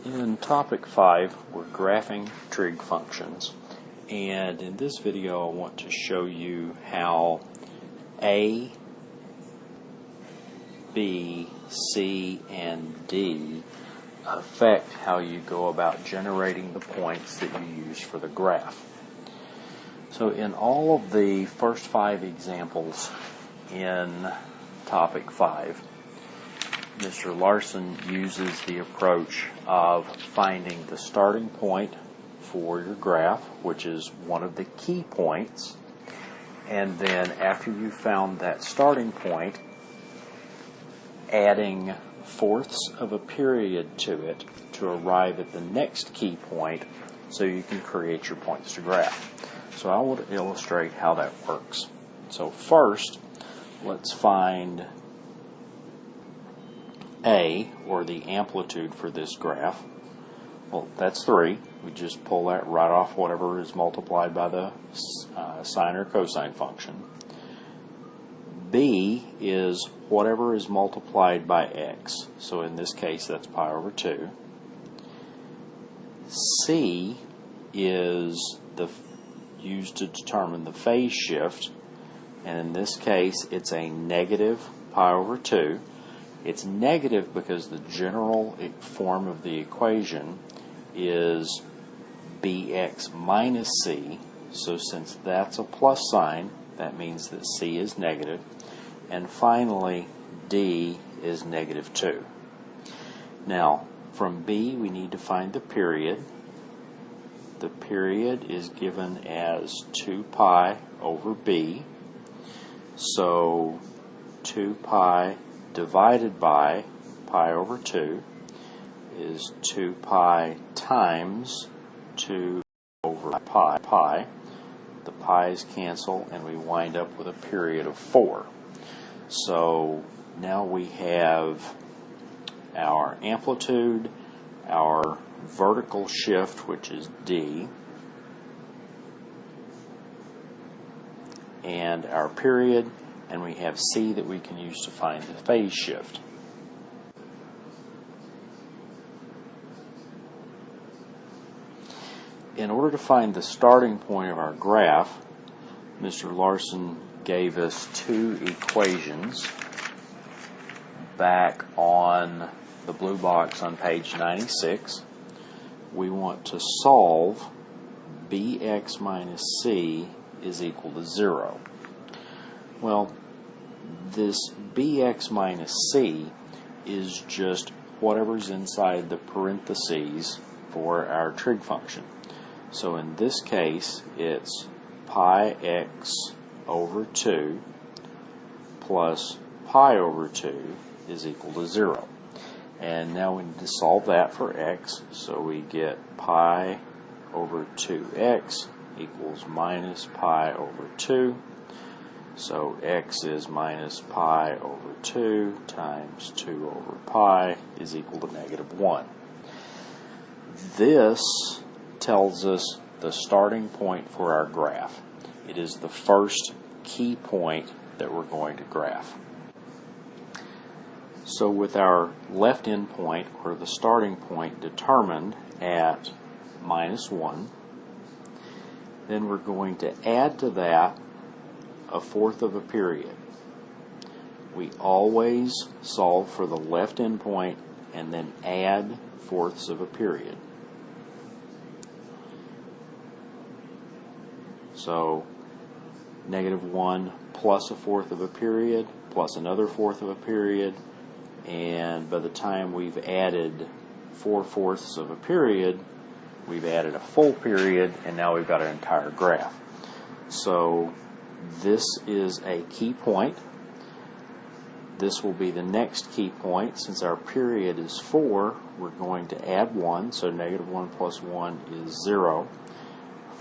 In topic 5, we're graphing trig functions, and in this video I want to show you how A, B, C, and D affect how you go about generating the points that you use for the graph. So in all of the first 5 examples in topic 5, Mr. Larson uses the approach of finding the starting point for your graph, which is one of the key points, and then after you've found that starting point, adding fourths of a period to it to arrive at the next key point so you can create your points to graph. So I will illustrate how that works. So first, let's find A, or the amplitude for this graph. Well, that's 3. We just pull that right off whatever is multiplied by the sine or cosine function. B is whatever is multiplied by x. So in this case, that's pi over 2. C is used to determine the phase shift, and in this case, it's a negative pi over 2. It's negative because the general form of the equation is bx minus c. So since that's a plus sign, that means that c is negative. And finally, d is negative 2. Now, from b, we need to find the period. The period is given as 2 pi over b. So 2 pi divided by pi over 2 is 2 pi times 2 over pi. The pi's cancel and we wind up with a period of 4. So now we have our amplitude, our vertical shift, which is d, and our period, and we have C that we can use to find the phase shift. In order to find the starting point of our graph, Mr. Larson gave us 2 equations back on the blue box on page 96. We want to solve bx minus c is equal to 0. Well, this bx minus c is just whatever's inside the parentheses for our trig function. So in this case, it's pi x over 2 plus pi over 2 is equal to 0. And now we need to solve that for x, so we get pi over 2x equals minus pi over 2. So x is minus pi over 2 times 2 over pi is equal to negative 1. This tells us the starting point for our graph. It is the first key point that we're going to graph. So with our left endpoint, or the starting point, determined at minus 1, then we're going to add to that a fourth of a period. We always solve for the left endpoint and then add fourths of a period. So negative 1 plus a fourth of a period plus another fourth of a period, and by the time we've added 4/4 of a period, we've added a full period, and now we've got an entire graph. So this is a key point. This will be the next key point. Since our period is 4, we're going to add 1, so negative 1 plus 1 is 0.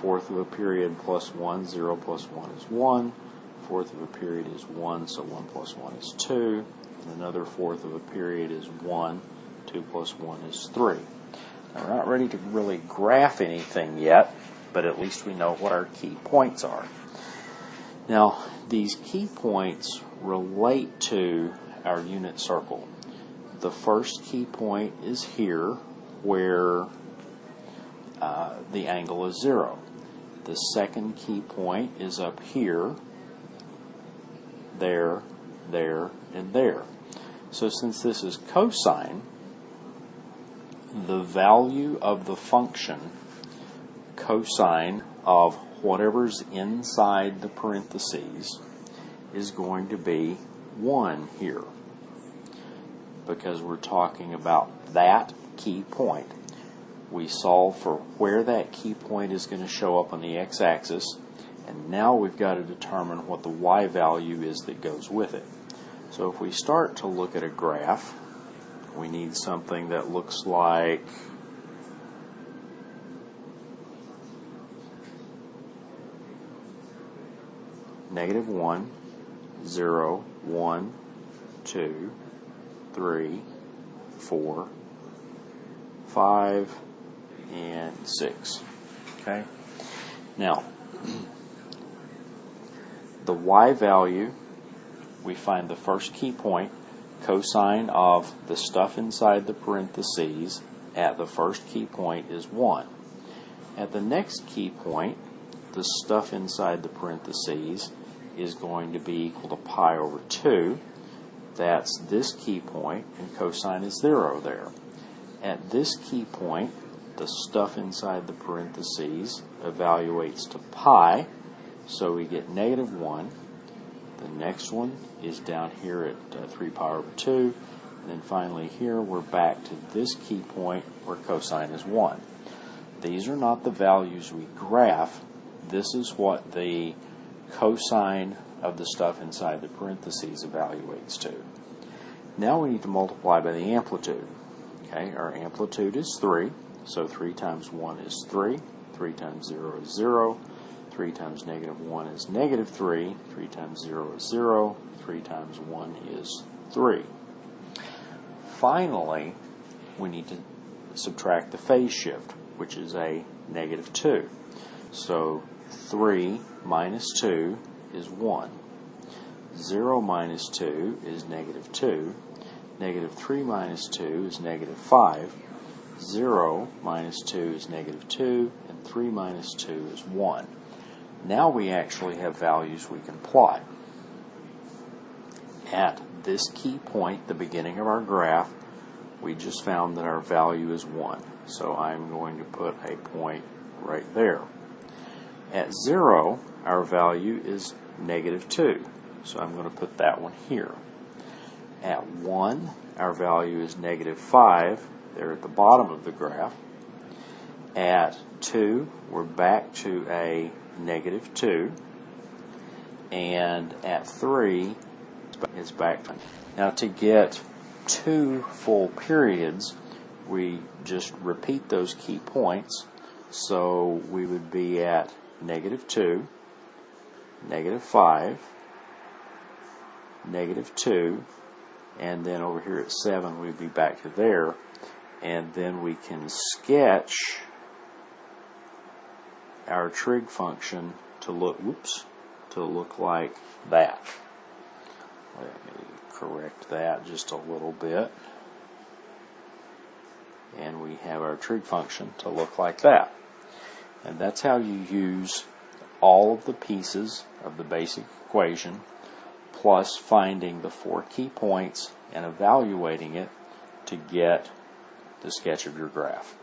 Fourth of a period plus 1, 0 plus 1 is 1. Fourth of a period is 1, so 1 plus 1 is 2. And another fourth of a period is 1. 2 plus 1 is 3. Now, we're not ready to really graph anything yet, but at least we know what our key points are. Now, these key points relate to our unit circle. The first key point is here, where the angle is 0. The second key point is up here, there, and there. So since this is cosine, the value of the function cosine of whatever's inside the parentheses is going to be 1 here, because we're talking about that key point. We solve for where that key point is going to show up on the x-axis, and now we've got to determine what the y value is that goes with it. So if we start to look at a graph, we need something that looks like -1, 0, 1, 2, 3, 4, 5, and 6. Okay? Now, the y value, we find the first key point, cosine of the stuff inside the parentheses at the first key point is 1. At the next key point, the stuff inside the parentheses is going to be equal to pi over 2. That's this key point, and cosine is 0 there. At this key point, the stuff inside the parentheses evaluates to pi, so we get -1. The next one is down here at 3 pi over 2. And then finally here, we're back to this key point where cosine is 1. These are not the values we graph. This is what the cosine of the stuff inside the parentheses evaluates to. Now we need to multiply by the amplitude. Okay, our amplitude is 3, so 3 times 1 is 3, 3 times 0 is 0, 3 times -1 is -3, 3 times 0 is 0, 3 times 1 is 3. Finally, we need to subtract the phase shift, which is a -2. So 3 minus 2 is 1. 0 minus 2 is -2. -3 minus 2 is -5. 0 minus 2 is -2. And 3 minus 2 is 1. Now we actually have values we can plot. At this key point, the beginning of our graph, we just found that our value is 1. So I'm going to put a point right there. At 0, our value is -2. So I'm going to put that one here. At 1, our value is -5. There at the bottom of the graph. At 2, we're back to a -2. And at 3, it's back. Now to get 2 full periods, we just repeat those key points. So we would be at -2, -5, -2, and then over here at 7 we'd be back to there, and then we can sketch our trig function to look like that. Let me correct that just a little bit, and we have our trig function to look like that. And that's how you use all of the pieces of the basic equation, plus finding the 4 key points and evaluating it to get the sketch of your graph.